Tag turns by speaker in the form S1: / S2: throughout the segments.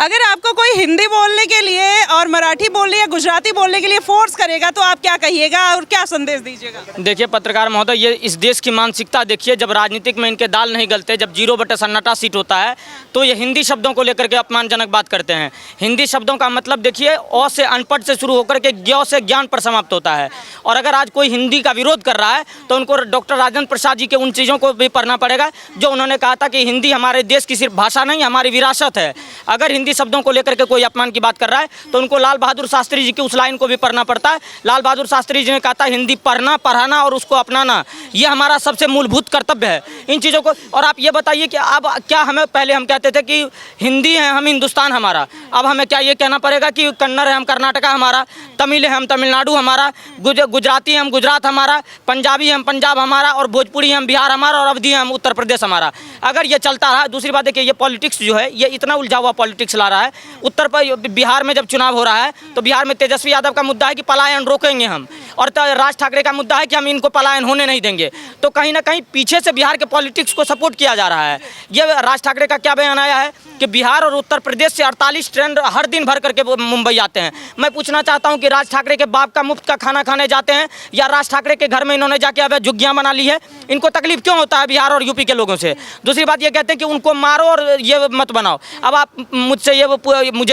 S1: अगर आपको कोई हिंदी बोलने के लिए और मराठी बोलने या गुजराती बोलने के लिए फोर्स करेगा तो आप क्या कहिएगा और क्या संदेश दीजिएगा?
S2: देखिए पत्रकार महोदय, ये इस देश की मानसिकता देखिए, जब राजनीतिक में इनके दाल नहीं गलते, जब 0/सन्नाटा सीट होता है तो ये हिंदी शब्दों को लेकर के अपमानजनक बात करते हैं। हिंदी शब्दों का मतलब देखिए अ से अनपढ़ से शुरू होकर के ज्ञ से ज्ञान पर समाप्त होता है। और अगर आज कोई हिंदी का विरोध कर रहा है तो उनको डॉक्टर राजेंद्र प्रसाद जी के उन चीज़ों को भी पढ़ना पड़ेगा जो उन्होंने कहा था कि हिंदी हमारे देश की सिर्फ भाषा नहीं, हमारी विरासत है। अगर हिंदी शब्दों को लेकर के कोई अपमान की बात कर रहा है तो उनको लाल बहादुर शास्त्री जी की उस लाइन को भी पढ़ना पड़ता है। लाल बहादुर शास्त्री जी ने कहा था हिंदी पढ़ना, पढ़ाना और उसको अपनाना ये हमारा सबसे मूलभूत कर्तव्य है। इन चीज़ों को, और आप ये बताइए कि अब क्या हमें, पहले हम कहते थे कि हिंदी है हम हिंदुस्तान हमारा, अब हमें क्या ये कहना पड़ेगा कि कन्नड़ है हम कर्नाटका हमारा, तमिल है हम तमिलनाडु हमारा, गुजराती है हम गुजरात हमारा, पंजाबी है हम पंजाब हमारा, और भोजपुरी है हम बिहार हमारा, और अवधी है हम उत्तर प्रदेश हमारा। अगर ये चलता रहा, दूसरी बात देखिए, ये पॉलिटिक्स जो है ये इतना उलझा हुआ पॉलिटिक्स ला रहा है। बिहार में जब चुनाव हो रहा है तो बिहार में तेजस्वी यादव का मुद्दा है कि पलायन रोकेंगे हम, और राज ठाकरे का मुद्दा है कि हम इनको पलायन होने नहीं देंगे। तो कहीं ना कहीं पीछे से बिहार के पॉलिटिक्स को सपोर्ट किया जा रहा है। ये राज ठाकरे का क्या बयान आया है कि बिहार और उत्तर प्रदेश से 48 ट्रेन हर दिन भर करके मुंबई आते हैं। मैं पूछना चाहता हूं कि राज ठाकरे के बाप का मुफ्त का खाना खाने जाते हैं या राज ठाकरे के घर में इन्होंने जाके अब झुग्गियां बना ली है? इनको तकलीफ क्यों होता है बिहार और यूपी के लोगों से? दूसरी बात ये कहते हैं कि उनको मारो और ये मत बनाओ। अब आप मुझे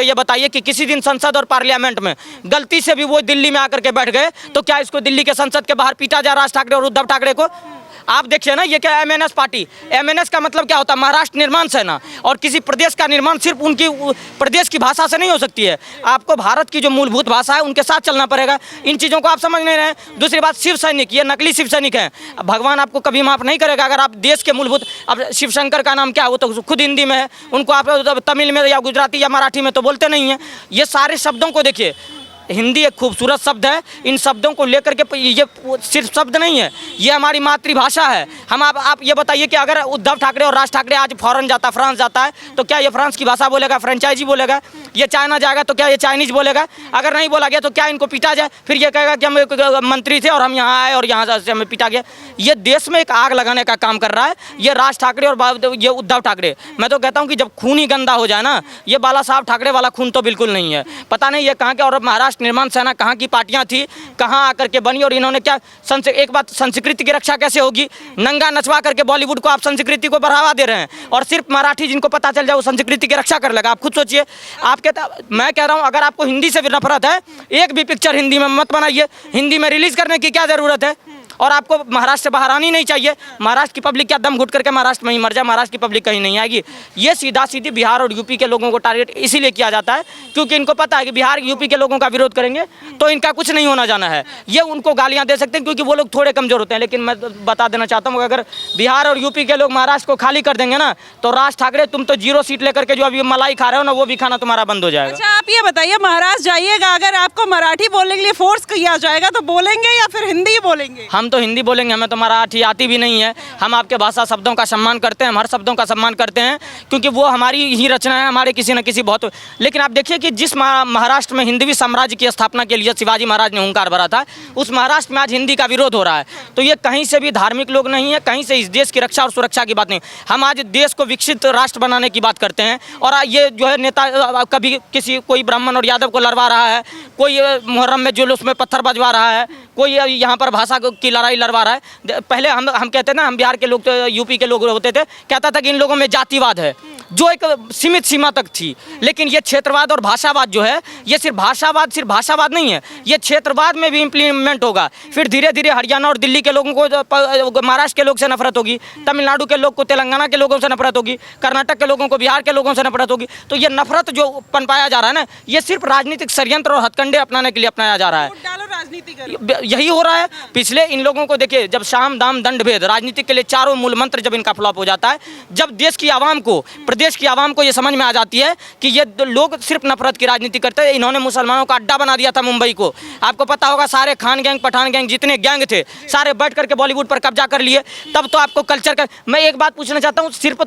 S2: ये बताइए कि किसी दिन संसद और पार्लियामेंट में गलती से भी वो दिल्ली में आकर के बैठ गए तो क्या इसको दिल्ली के संसद के बाहर पीटा जाए राज ठाकरे और उद्धव ठाकरे को? आप देखिए ना, ये क्या MNS पार्टी, MNS का मतलब क्या होता है? महाराष्ट्र निर्माण सेना। और किसी प्रदेश का निर्माण सिर्फ उनकी प्रदेश की भाषा से नहीं हो सकती है। आपको भारत की जो मूलभूत भाषा है उनके साथ चलना पड़ेगा। इन चीज़ों को आप समझ नहीं रहे हैं। दूसरी बात, शिव सैनिक, ये नकली शिव सैनिक हैं। भगवान आपको कभी माफ़ नहीं करेगा अगर आप देश के मूलभूत, अब शिवशंकर का नाम क्या है, वो तो खुद हिंदी में है, उनको आप तमिल में या गुजराती या मराठी में तो बोलते नहीं हैं। ये सारे शब्दों को देखिए, हिंदी एक खूबसूरत शब्द है। इन शब्दों को लेकर के ये सिर्फ शब्द नहीं है, ये हमारी मातृभाषा है। हम आप ये बताइए कि अगर उद्धव ठाकरे और राज ठाकरे आज फॉरेन जाता, फ्रांस जाता है तो क्या ये फ्रांस की भाषा बोलेगा, फ्रेंचाइजी बोलेगा? ये चाइना जाएगा तो क्या ये चाइनीज बोलेगा? अगर नहीं बोला गया तो क्या इनको पीटा जाए? फिर ये कहेगा कि हम मंत्री थे और हम यहाँ आए और यहाँ से हमें पीटा गया। ये देश में एक आग लगाने का काम कर रहा है ये राज ठाकरे और ये उद्धव ठाकरे। मैं तो कहता हूँ कि जब खून ही गंदा हो जाए ना, ये बाला साहब ठाकरे वाला खून तो बिल्कुल नहीं है। पता नहीं ये कहाँ के, और महाराष्ट्र निर्माण सेना कहाँ की पार्टियां थी, कहाँ आकर के बनी, और इन्होंने क्या एक बात, संस्कृति की रक्षा कैसे होगी? नंगा नचवा करके बॉलीवुड को आप संस्कृति को बढ़ावा दे रहे हैं, और सिर्फ मराठी जिनको पता चल जाए वो संस्कृति की रक्षा कर लेगा। आप खुद सोचिए। मैं कह रहा हूँ अगर आपको हिंदी से भी नफरत है, एक भी पिक्चर हिंदी में मत बनाइए। हिंदी में रिलीज करने की क्या जरूरत है? और आपको महाराष्ट्र से बाहर आनी नहीं चाहिए। महाराष्ट्र की पब्लिक क्या दम घुट करके महाराष्ट्र में ही मर जाए? महाराष्ट्र की पब्लिक कहीं नहीं आएगी। ये सीधा सीधी बिहार और यूपी के लोगों को टारगेट इसीलिए किया जाता है क्योंकि इनको पता है कि बिहार यूपी के लोगों का विरोध करेंगे तो इनका कुछ नहीं होना जाना है। ये उनको गालियां दे सकते हैं क्योंकि वो लोग थोड़े कमजोर होते हैं। लेकिन मैं बता देना चाहता हूँ अगर बिहार और यूपी के लोग महाराष्ट्र को खाली कर देंगे ना तो राज ठाकरे तुम तो 0 सीट लेकर के जो अभी मलाई खा रहे हो ना, वो भी खाना तुम्हारा बंद हो जाएगा।
S1: अच्छा, आप ये बताइए, महाराष्ट्र जाइएगा, अगर आपको मराठी बोलने के लिए फोर्स किया जाएगा तो बोलेंगे या फिर हिंदी बोलेंगे?
S2: हम तो हिंदी बोलेंगे, हमें तो मराठी आती भी नहीं है। हम आपके भाषा शब्दों का सम्मान करते हैं, हम हर शब्दों का सम्मान करते हैं क्योंकि वो हमारी ही रचना है, हमारे किसी न किसी बहुत। लेकिन आप देखिए कि जिस महाराष्ट्र में हिंदवी साम्राज्य की स्थापना के लिए शिवाजी महाराज ने हुंकार भरा था, उस महाराष्ट्र में आज हिंदी का विरोध हो रहा है। तो ये कहीं से भी धार्मिक लोग नहीं है, कहीं से इस देश की रक्षा और सुरक्षा की बात नहीं। हम आज देश को विकसित राष्ट्र बनाने की बात करते हैं और ये जो है नेता कभी कोई ब्राह्मण और यादव को लड़वा रहा है, कोई मुहर्रम में जुलूस में पत्थर बजवा रहा है, कोई यहाँ पर भाषा की लड़ाई लड़वा रहा है। पहले हम कहते हैं ना, हम बिहार के लोग तो यूपी के लोग होते थे, कहता था कि इन लोगों में जातिवाद है जो एक सीमित सीमा तक थी। लेकिन ये क्षेत्रवाद और भाषावाद जो है, ये सिर्फ भाषावाद नहीं है, ये क्षेत्रवाद में भी इम्प्लीमेंट होगा। फिर धीरे धीरे हरियाणा और दिल्ली के लोगों को महाराष्ट्र के लोग से नफरत होगी, तमिलनाडु के लोग को तेलंगाना के लोगों से नफरत होगी, कर्नाटक के लोगों को बिहार के लोगों से नफरत होगी। तो ये नफरत जो पनपाया जा रहा है ना, ये सिर्फ राजनीतिक षड्यंत्र और हथकंडे अपनाने के लिए अपनाया जा रहा है। यही हो रहा है। पिछले इन लोगों को देखिए, जब साम दाम दंड भेद राजनीति के लिए चारों मूल मंत्र जब इनका फ्लॉप हो जाता है, जब देश की आवाम को, प्रदेश की आवाम को ये समझ में आ जाती है कि ये लोग सिर्फ नफरत की राजनीति करते हैं। इन्होंने मुसलमानों का अड्डा बना दिया था मुंबई को। आपको पता होगा, सारे खान गैंग, पठान गैंग, जितने गैंग थे सारे बैठ करके बॉलीवुड पर कब्जा कर लिए। तब तो आपको कल्चर का, मैं एक बात पूछना चाहता हूँ, सिर्फ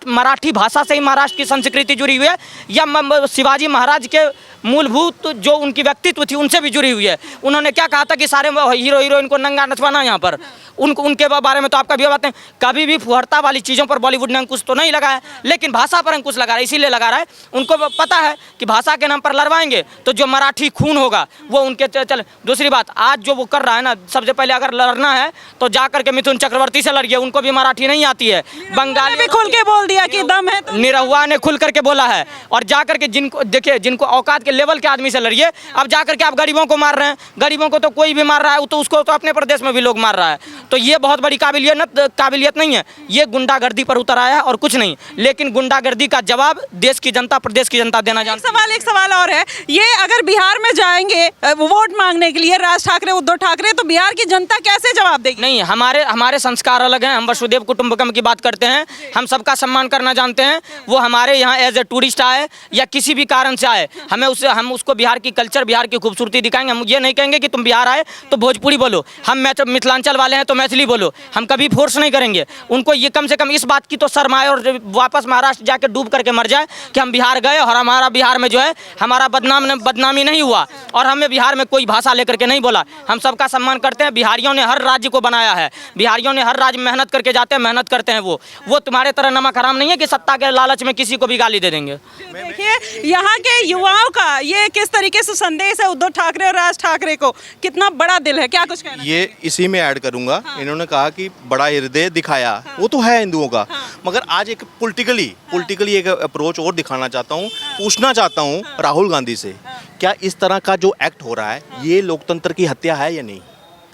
S2: मराठी भाषा से ही महाराष्ट्र की संस्कृति जुड़ी हुई है या शिवाजी महाराज के मूलभूत जो उनकी व्यक्तित्व थी उनसे भी जुड़ी हुई है? उन्होंने क्या कहा था कि सारे हीरो हीरोइन को नंगा नचवाना यहाँ पर, उनके बारे में तो आप कभी बातें, कभी भी फुहरता वाली चीज़ों पर बॉलीवुड ने अंकुश तो नहीं लगाया, लेकिन भाषा पर अंकुश लगा रहा है। इसीलिए लगा रहा है, उनको पता है कि भाषा के नाम पर लड़वाएंगे तो जो मराठी खून होगा वो उनके चल। दूसरी बात, आज जो वो कर रहा है ना, सबसे पहले अगर लड़ना है तो जा करके मिथुन चक्रवर्ती से लड़िए, उनको भी मराठी नहीं आती है। बंगाली
S1: भी खुल के बोल दिया कि दम है तो
S2: निरहुआ ने खुल करके बोला है। और जा करके जिनको देखिए, जिनको औकात के लेवल के आदमी से लड़िए। अब जा करके आप गरीबों को मार रहे हैं, गरीबों को तो कोई भी मार रहा है, तो उसको तो अपने प्रदेश में भी लोग मार रहा है। तो ये बहुत बड़ी काबिलियत नहीं है, ये गुंडागर्दी पर उतर आया है और कुछ नहीं। लेकिन गुंडागर्दी का जवाब देश की जनता, प्रदेश की जनता देना जानती है।
S1: एक सवाल और है, ये अगर बिहार में जाएंगे वोट मांगने के लिए राज ठाकरे, उद्धव ठाकरे, तो बिहार की जनता कैसे जवाब देगी?
S2: नहीं, हमारे संस्कार अलग हैं। हम वसुदेव कुटुंबकम की बात करते हैं, हम सबका सम्मान करना जानते हैं। वो हमारे यहाँ एज ए टूरिस्ट आए या किसी भी कारण से आए, हम उसको बिहार की कल्चर, बिहार की खूबसूरती दिखाएंगे। हम ये नहीं कहेंगे कि तुम बिहार आए तो भोजपुरी बोलो, हम मिथिलांचल वाले हैं तो मैथिली बोलो, हम कभी फोर्स नहीं करेंगे उनको। ये कम से कम इस बात की तो शर्म आए और वापस महाराष्ट्र जाके डूब करके मर जाए कि हम बिहार गए और हमारा बिहार में जो है हमारा बदनामी नहीं हुआ और हमें बिहार में कोई भाषा लेकर के नहीं बोला। हम सबका सम्मान करते हैं। बिहारियों ने हर राज्य को बनाया है, बिहारियों ने हर राज्य में मेहनत करके जाते हैं, मेहनत करते हैं। वो तुम्हारे तरह नमक हराम नहीं है कि सत्ता के लालच में किसी को भी गाली दे देंगे।
S1: देखिए यहाँ के युवाओं का ये किस तरीके से संदेश है उद्धव ठाकरे और राज ठाकरे को, कितना बड़ा दिल है, क्या कुछ कहना?
S3: ये इसी में ऐड करूंगा। इन्होंने कहा कि बड़ा हृदय दिखाया, वो तो है हिंदुओं का, मगर आज एक पॉलिटिकली एक अप्रोच और दिखाना चाहता हूँ, पूछना चाहता हूँ राहुल गांधी से, क्या इस तरह का जो एक्ट हो रहा है ये लोकतंत्र की हत्या है या नहीं?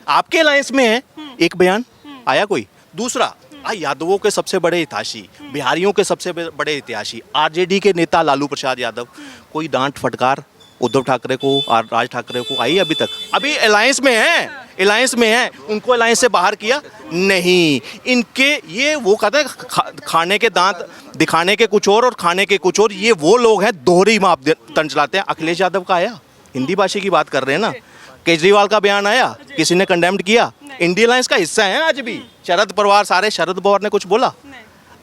S3: आपके अलायंस में है, एक बयान आया कोई। दूसरा, यादवों के सबसे बड़े हितैषी, बिहारियों के सबसे बड़े हितैषी आरजेडी के नेता लालू प्रसाद यादव, कोई डांट फटकार उद्धव ठाकरे को और राज ठाकरे को आई अभी तक? अभी अलायंस में है, उनको अलायंस से बाहर किया नहीं। इनके ये वो कहते हैं खाने के दांत दिखाने के कुछ और खाने के कुछ और, ये वो लोग हैं दोहरी मापदंड चलाते हैं। अखिलेश यादव का आया, हिंदी भाषी की बात कर रहे हैं ना, केजरीवाल का बयान आया, किसी ने कंडेम्ड किया? इंडिया अलायंस का हिस्सा है आज भी शरद पवार, सारे शरद पवार ने कुछ बोला?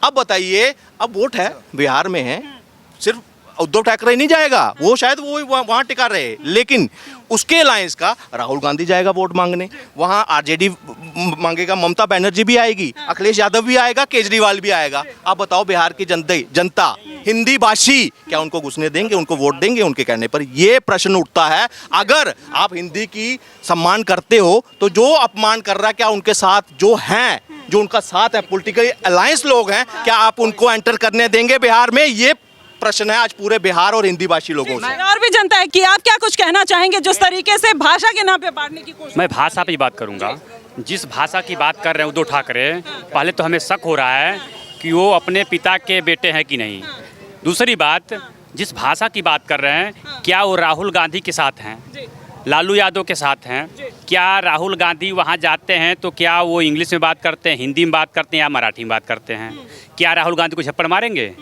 S3: अब बताइए, अब वोट है बिहार में है, सिर्फ उद्धव ठाकरे नहीं जाएगा, वो शायद वो वहाँ टिका रहे, लेकिन उसके अलायंस का राहुल गांधी जाएगा वोट मांगने, वहाँ आरजेडी मांगेगा, ममता बनर्जी भी आएगी, अखिलेश यादव भी आएगा, केजरीवाल भी आएगा। आप बताओ बिहार की जनता हिंदी भाषी क्या उनको घुसने देंगे, उनको वोट देंगे उनके कहने पर? ये प्रश्न उठता है। अगर आप हिंदी की सम्मान करते हो तो जो अपमान कर रहा है, क्या उनके साथ जो हैं, जो उनका साथ है, पॉलिटिकल अलायंस लोग हैं, क्या आप उनको एंटर करने देंगे बिहार में? ये प्रश्न है आज पूरे बिहार और हिंदी भाषी लोगों से।
S1: और भी जनता है कि आप क्या कुछ कहना चाहेंगे जिस तरीके से भाषा के नाम पे बांटने की कोशिश?
S4: मैं भाषा पे बात करूंगा। जिस भाषा की बात कर रहे हैं उद्धव ठाकरे, पहले तो हमें शक हो रहा है कि वो अपने पिता के बेटे हैं कि नहीं। दूसरी बात, जिस भाषा की बात कर रहे हैं, क्या वो राहुल गांधी के साथ हैं, लालू यादव के साथ हैं? क्या राहुल गांधी वहाँ जाते हैं तो क्या वो इंग्लिश में बात करते हैं, हिंदी में बात करते हैं या मराठी में बात करते हैं? क्या राहुल गांधी को छप्पड़ मारेंगे?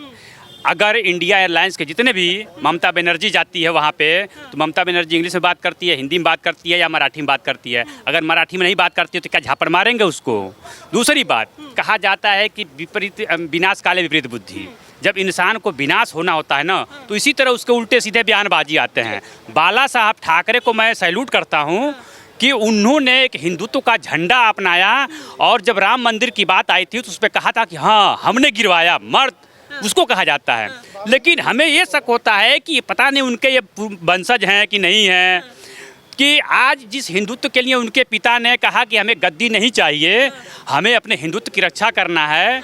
S4: अगर इंडिया एयरलाइंस के जितने भी, ममता बनर्जी जाती है वहाँ पे, तो ममता बनर्जी इंग्लिश में बात करती है, हिंदी में बात करती है या मराठी में बात करती है? अगर मराठी में नहीं बात करती है तो क्या झापड़ मारेंगे उसको? दूसरी बात, कहा जाता है कि विनाश काले विपरीत बुद्धि। जब इंसान को विनाश होना होता है ना, तो इसी तरह उसके उल्टे सीधे बयानबाजी आते हैं। बाला साहब ठाकरे को मैं सैल्यूट करता हूँ कि उन्होंने एक हिंदुत्व का झंडा अपनाया, और जब राम मंदिर की बात आई थी तो उस पर कहा था कि हाँ हमने गिरवाया, मर्द उसको कहा जाता है। लेकिन हमें ये शक होता है कि पता नहीं उनके ये वंशज हैं कि नहीं हैं, कि आज जिस हिंदुत्व के लिए उनके पिता ने कहा कि हमें गद्दी नहीं चाहिए, हमें अपने हिंदुत्व की रक्षा करना है,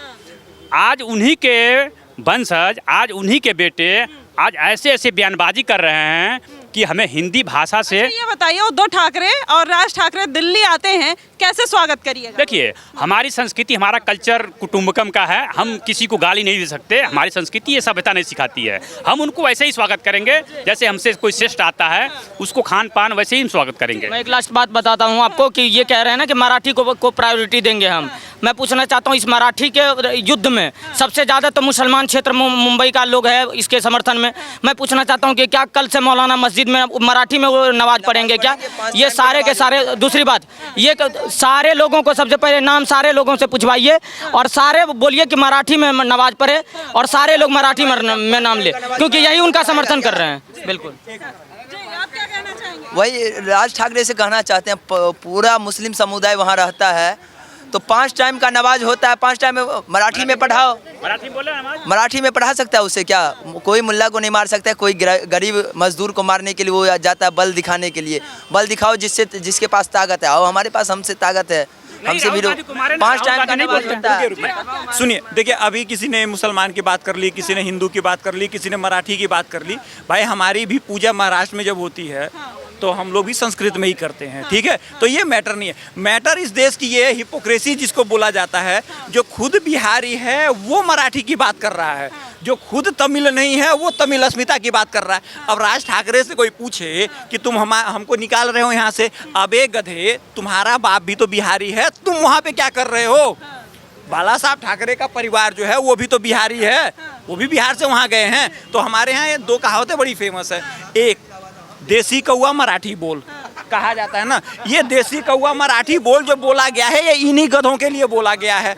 S4: आज उन्हीं के वंशज, आज उन्हीं के बेटे आज ऐसे ऐसे बयानबाजी कर रहे हैं कि हमें हिंदी भाषा से।
S1: ये बताइए, उद्धव ठाकरे और राज ठाकरे दिल्ली आते हैं, कैसे स्वागत करिएगा?
S4: देखिए, हमारी संस्कृति, हमारा कल्चर कुटुंबकम का है, हम किसी को गाली नहीं दे सकते। हमारी संस्कृति ये सभ्यता नहीं सिखाती है। हम उनको वैसे ही स्वागत करेंगे जैसे हमसे कोई श्रेष्ठ आता है, उसको खान पान वैसे ही हम स्वागत करेंगे।
S2: मैं एक लास्ट बात बताता हूँ आपको कि ये कह रहे हैं ना कि मराठी को प्रायोरिटी देंगे हम। मैं पूछना चाहता हूँ, इस मराठी के युद्ध में सबसे ज़्यादा तो मुसलमान क्षेत्र मुंबई का लोग है इसके समर्थन में। मैं पूछना चाहता हूँ कि क्या कल से मौलाना मस्जिद में मराठी में वो नमाज पढ़ेंगे क्या? ये सारे के सारे। दूसरी बात, ये सारे लोगों को सबसे पहले नाम सारे लोगों से पूछवाइए और सारे बोलिए कि मराठी में नमाज पढ़े और सारे लोग मराठी में नाम ले, क्योंकि यही उनका समर्थन कर रहे हैं। बिल्कुल।
S1: आप क्या कहना चाहेंगे?
S5: वही राज ठाकरे से कहना चाहते हैं, पूरा मुस्लिम समुदाय वहाँ रहता है, तो 5 टाइम का नमाज होता है, 5 टाइम मराठी में पढ़ाओ।
S4: मराठी बोले नमाज,
S5: मराठी में पढ़ा सकता है उसे क्या? कोई मुल्ला को नहीं मार सकता है, कोई गरीब मजदूर को मारने के लिए वो जाता है बल दिखाने के लिए। बल दिखाओ जिसके पास ताकत है। आओ हमारे पास, हमसे ताकत है, हमसे भी 5 टाइम का नहीं बोल सकता।
S6: सुनिए, देखिए अभी किसी ने मुसलमान की बात कर ली, किसी ने हिंदू की बात कर ली, किसी ने मराठी की बात कर ली। भाई हमारी भी पूजा महाराष्ट्र में जब होती है तो हम लोग भी संस्कृत में ही करते हैं, ठीक है? तो ये मैटर नहीं है। मैटर इस देश की ये हिपोक्रेसी जिसको बोला जाता है, जो खुद बिहारी है वो मराठी की बात कर रहा है, जो खुद तमिल नहीं है वो तमिल अस्मिता की बात कर रहा है। अब राज ठाकरे से कोई पूछे कि तुम हमको निकाल रहे हो यहाँ से, अबे गधे तुम्हारा बाप भी तो बिहारी है, तुम वहाँ पे क्या कर रहे हो? बाला साहब ठाकरे का परिवार जो है वो भी तो बिहारी है, वो भी बिहार से वहाँ गए हैं। तो हमारे यहाँ ये 2 कहावतें बड़ी फेमस है। एक, देसी कौवा मराठी बोल कहा जाता है ना, ये देसी कौवा मराठी बोल जो बोला गया है ये इन्हीं गधों के लिए बोला गया है।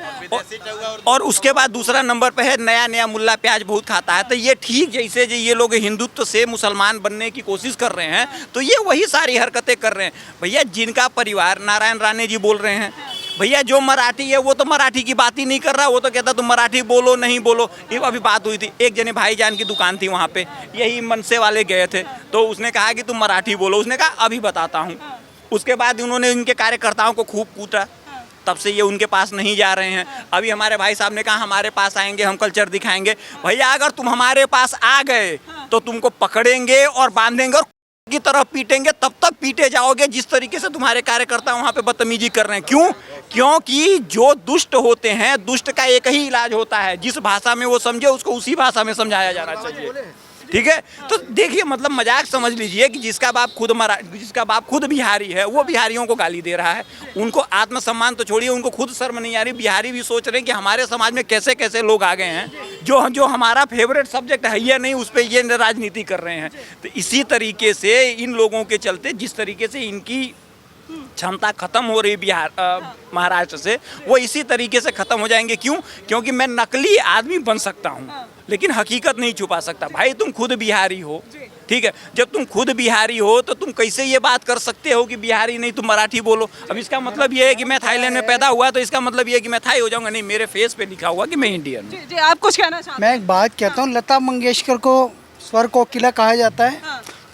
S6: और उसके बाद दूसरा नंबर पे है नया नया मुल्ला प्याज बहुत खाता है। तो ये ठीक जैसे जो ये लोग हिंदुत्व से मुसलमान बनने की कोशिश कर रहे हैं, तो ये वही सारी हरकतें कर रहे हैं। भैया जिनका परिवार, नारायण राणे जी बोल रहे हैं, भैया जो मराठी है वो तो मराठी की बात ही नहीं कर रहा, वो तो कहता तुम मराठी बोलो नहीं बोलो। ये अभी बात हुई थी, एक जने भाईजान की दुकान थी वहाँ पे, यही मनसे वाले गए थे, तो उसने कहा कि तुम मराठी बोलो, उसने कहा अभी बताता हूँ। उसके बाद उन्होंने उनके कार्यकर्ताओं को खूब कूटा, तब से ये उनके पास नहीं जा रहे हैं। अभी हमारे भाई साहब ने कहा हमारे पास आएंगे, हम कल्चर दिखाएंगे। भैया अगर तुम हमारे पास आ गए तो तुमको पकड़ेंगे और बांधेंगे और की तरफ पीटेंगे, तब तक पीटे जाओगे जिस तरीके से तुम्हारे कार्यकर्ता वहाँ पे बदतमीजी कर रहे हैं। क्यों? क्योंकि जो दुष्ट होते हैं, दुष्ट का एक ही इलाज होता है, जिस भाषा में वो समझे उसको उसी भाषा में समझाया जाना चाहिए, ठीक है? तो देखिए, मतलब मजाक समझ लीजिए कि जिसका बाप खुद बिहारी है वो बिहारियों को गाली दे रहा है। उनको आत्मसम्मान तो छोड़िए, उनको खुद शर्म नहीं आ रही। बिहारी भी सोच रहे हैं कि हमारे समाज में कैसे कैसे लोग आ गए हैं, जो हमारा फेवरेट सब्जेक्ट है या नहीं उस पर ये राजनीति कर रहे हैं। तो इसी तरीके से इन लोगों के चलते जिस तरीके से इनकी क्षमता खत्म हो रही महाराष्ट्र से, वो इसी तरीके से खत्म हो जाएंगे। क्यों? क्योंकि मैं नकली आदमी बन सकता हूँ लेकिन हकीकत नहीं छुपा सकता। भाई तुम खुद बिहारी हो, ठीक है? जब तुम खुद बिहारी हो तो तुम कैसे ये बात कर सकते हो कि बिहारी नहीं तुम मराठी बोलो? अब इसका मतलब ये है कि मैं थाईलैंड में पैदा हुआ तो इसका मतलब ये है कि मैं थाई हो जाऊंगा? नहीं, मेरे फेस पे लिखा हुआ कि मैं इंडियन हूँ।
S1: जी, आप कुछ कहना चाहते हैं?
S7: मैं एक बात कहता हूँ, लता मंगेशकर को स्वर कोकिला कहा जाता है,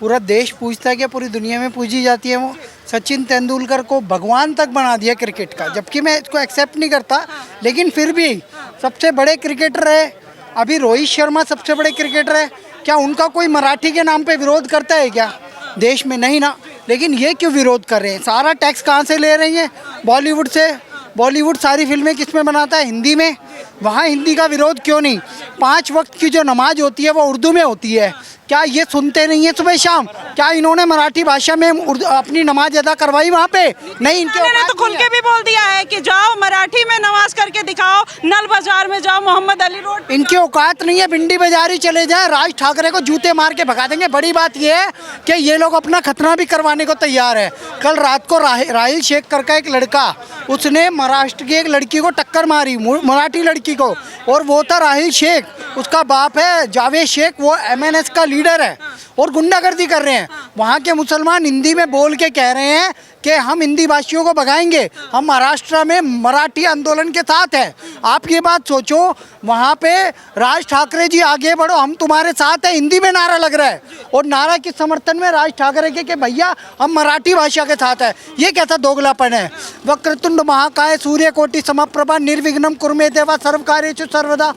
S7: पूरा देश पूछता है कि पूरी दुनिया में पूजी जाती है वो। सचिन तेंदुलकर को भगवान तक बना दिया क्रिकेट का, जबकि मैं इसको एक्सेप्ट नहीं करता, लेकिन फिर भी सबसे बड़े क्रिकेटर है। अभी रोहित शर्मा सबसे बड़े क्रिकेटर है, क्या उनका कोई मराठी के नाम पे विरोध करता है क्या देश में? नहीं ना। लेकिन ये क्यों विरोध कर रहे हैं? सारा टैक्स कहाँ से ले रही हैं? बॉलीवुड से। बॉलीवुड सारी फिल्में किस में बनाता है? हिंदी में। वहाँ हिंदी का विरोध क्यों नहीं? 5 वक्त की जो नमाज होती है वो उर्दू में होती है, क्या ये सुनते नहीं है सुबह शाम? क्या इन्होंने मराठी भाषा में अपनी नमाज अदा करवाई वहाँ पे? नहीं, इनके
S1: ने तो खुल के भी बोल दिया है कि जाओ मराठी में नमाज करके दिखाओ, नल बाजार में जाओ, मोहम्मद अली रोड।
S7: इनकी औकात नहीं है, भिंडी बाजारी चले जाए, राज ठाकरे को जूते मार के भगा देंगे। बड़ी बात ये है कि ये लोग अपना खतना भी करवाने को तैयार है। कल रात को राहिल शेख करके एक लड़का, उसने महाराष्ट्र की एक लड़की को टक्कर मारी, मराठी लड़की को, और वो था राहिल शेख, उसका बाप है जावेद शेख, वो MNS का लीडर है, और गुंडागर्दी कर रहे हैं। वहाँ के मुसलमान हिंदी में बोल के कह रहे हैं कि हम हिंदी भाषियों को भगाएंगे, हम महाराष्ट्र में मराठी आंदोलन के साथ हैं। आप ये बात सोचो, वहाँ पे राज ठाकरे जी आगे बढ़ो, हम तुम्हारे साथ हैं, हिंदी में नारा लग रहा है, और नारा किस समर्थन में? राज ठाकरे के कि भैया हम मराठी भाषा के साथ है। ये कैसा दोगलापन है? वक्रतुंड महाकाय सूर्यकोटि समप्रभा निर्विघ्नं कुरु मे देवा सर्वकार्येषु सर्वदा।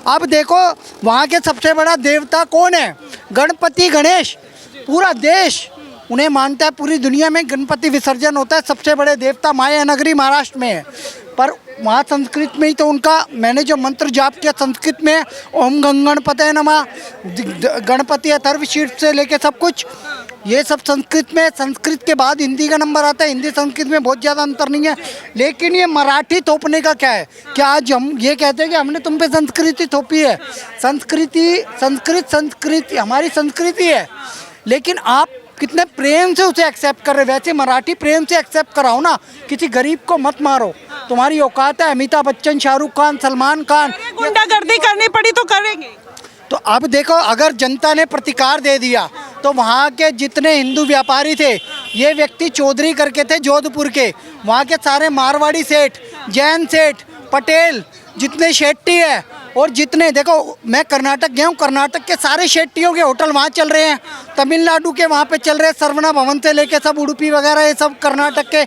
S7: अब देखो वहाँ के सबसे बड़ा देवता कौन है? गणपति गणेश। पूरा देश उन्हें मानता है, पूरी दुनिया में गणपति विसर्जन होता है। सबसे बड़े देवता माया नगरी महाराष्ट्र में है, पर वहाँ संस्कृत में ही तो उनका, मैंने जो मंत्र जाप किया संस्कृत में, ओम गणपतये नमः, गणपति अथर्वशीर्ष से लेके सब कुछ ये सब संस्कृत में। संस्कृत के बाद हिंदी का नंबर आता है, हिंदी संस्कृत में बहुत ज़्यादा अंतर नहीं है। लेकिन ये मराठी थोपने का क्या है? क्या आज हम ये कहते हैं कि हमने तुम पे संस्कृति थोपी है? संस्कृति हमारी संस्कृति है, लेकिन आप कितने प्रेम से उसे एक्सेप्ट कर रहे। वैसे मराठी प्रेम से एक्सेप्ट कराओ ना, किसी गरीब को मत मारो। तुम्हारी औकात है अमिताभ बच्चन, शाहरुख खान, सलमान खान,
S1: गुंडागर्दी करनी पड़ी तो करेंगे।
S7: तो अब देखो, अगर जनता ने प्रतिकार दे दिया तो वहाँ के जितने हिंदू व्यापारी थे, ये व्यक्ति चौधरी करके थे जोधपुर के, वहाँ के सारे मारवाड़ी सेठ, जैन सेठ, पटेल, जितने शेट्टी है और जितने, देखो मैं कर्नाटक गया हूँ, कर्नाटक के सारे शेट्टियों के होटल वहाँ चल रहे हैं, तमिलनाडु के वहाँ पे चल रहे हैं, सरवना भवन से लेके सब उडुपी वगैरह ये सब कर्नाटक के।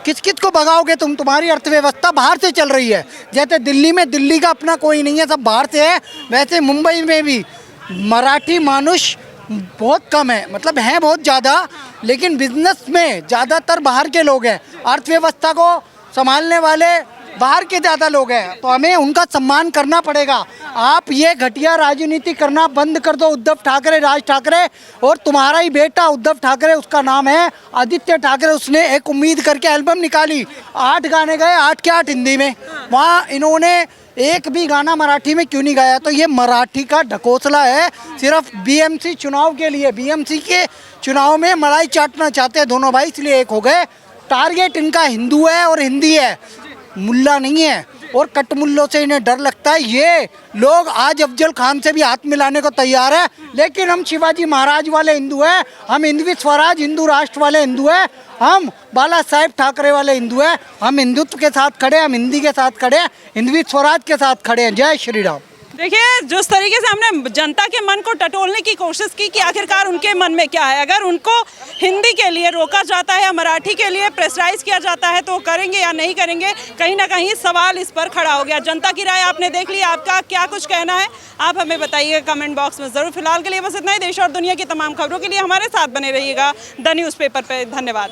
S7: किस किस को भगाओगे तुम? तुम्हारी अर्थव्यवस्था बाहर से चल रही है। जैसे दिल्ली में दिल्ली का अपना कोई नहीं है, सब बाहर से है, वैसे मुंबई में भी मराठी मानुष बहुत कम है, मतलब हैं बहुत ज़्यादा, लेकिन बिजनेस में ज़्यादातर बाहर के लोग हैं। अर्थव्यवस्था को संभालने वाले बाहर के ज़्यादा लोग हैं, तो हमें उनका सम्मान करना पड़ेगा। आप ये घटिया राजनीति करना बंद कर दो, उद्धव ठाकरे, राज ठाकरे, और तुम्हारा ही बेटा उद्धव ठाकरे, उसका नाम है आदित्य ठाकरे, उसने एक उम्मीद करके एल्बम निकाली, 8 गाने गए, 8 के 8 हिंदी में। वहाँ इन्होंने एक भी गाना मराठी में क्यों नहीं गाया? तो ये मराठी का ढकोसला है, सिर्फ बीएमसी चुनाव के लिए। बीएमसी के चुनाव में मलाई चाटना चाहते हैं दोनों भाई, इसलिए एक हो गए। टारगेट इनका हिंदू है और हिंदी है, मुल्ला नहीं है, और कटमुल्लों से इन्हें डर लगता है। ये लोग आज अफजल खान से भी हाथ मिलाने को तैयार है, लेकिन हम शिवाजी महाराज वाले हिंदू हैं, हम हिंदवी स्वराज हिंदू राष्ट्र वाले हिंदू हैं, हम बाला साहेब ठाकरे वाले हिंदू हैं, हम हिंदुत्व के साथ खड़े हैं, हम हिंदी के साथ खड़े हैं, हिंदवी स्वराज के साथ खड़े हैं। जय श्री राम।
S1: देखिए, जिस तरीके से हमने जनता के मन को टटोलने की कोशिश की कि आखिरकार उनके मन में क्या है, अगर उनको हिंदी के लिए रोका जाता है या मराठी के लिए प्रेशराइज किया जाता है तो वो करेंगे या नहीं करेंगे, कहीं ना कहीं सवाल इस पर खड़ा हो गया। जनता की राय आपने देख ली, आपका क्या कुछ कहना है आप हमें बताइएगा कमेंट बॉक्स में ज़रूर। फिलहाल के लिए बस इतना ही। देश और दुनिया की तमाम खबरों के लिए हमारे साथ बने रहिएगा द न्यूज़पेपर पर। धन्यवाद।